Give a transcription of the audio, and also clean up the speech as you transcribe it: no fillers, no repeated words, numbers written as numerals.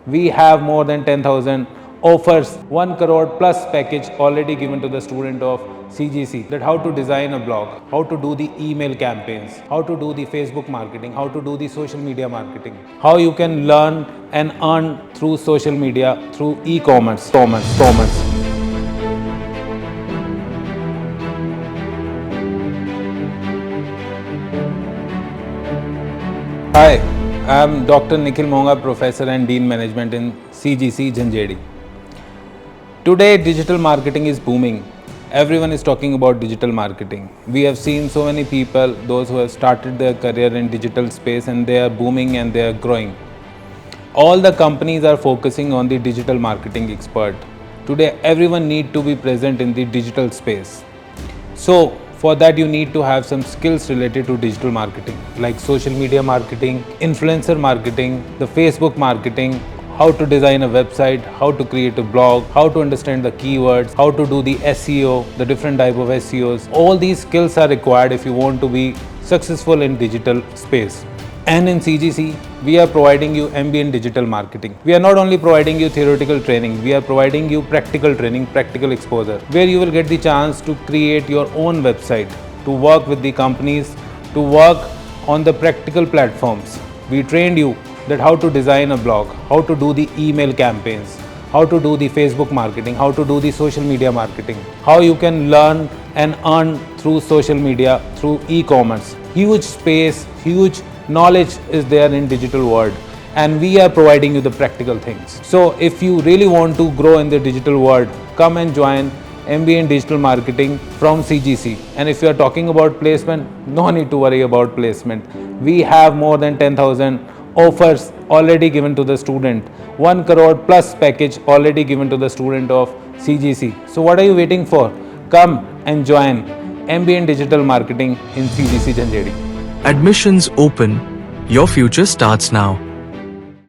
We have more than 10,000 offers, 1 crore plus package already given to the student of CGC, that how to design a blog, how to do the email campaigns, how to do the Facebook marketing, how to do the social media marketing, how you can learn and earn through social media, through e-commerce, commerce. Hi, I am Dr. Nikhil Monga, Professor and Dean Management in CGC Jhanjeri. Today, digital marketing is booming. Everyone is talking about digital marketing. We have seen so many people, those who have started their career in digital space, and they are booming and they are growing. All the companies are focusing on the digital marketing expert. Today, everyone needs to be present in the digital space. So, for that you need to have some skills related to digital marketing, like social media marketing, influencer marketing, the Facebook marketing, how to design a website, how to create a blog, how to understand the keywords, how to do the SEO, the different type of SEOs. All these skills are required if you want to be successful in digital space. And in CGC, we are providing you MBA in digital marketing. We are not only providing you theoretical training, we are providing you practical training, practical exposure, where you will get the chance to create your own website, to work with the companies, to work on the practical platforms. We trained you that how to design a blog, how to do the email campaigns, how to do the Facebook marketing, how to do the social media marketing, how you can learn and earn through social media, through e-commerce. Huge space, huge knowledge is there in digital world, and we are providing you the practical things. So if you really want to grow in the digital world, come and join MBA in digital marketing from CGC. And if you are talking about placement, no need to worry about placement. We have more than 10,000 offers already given to the student, 1 crore plus package already given to the student of CGC. So what are you waiting for? Come and join MBA in digital marketing in CGC Jhanjeri. Admissions open. Your future starts now.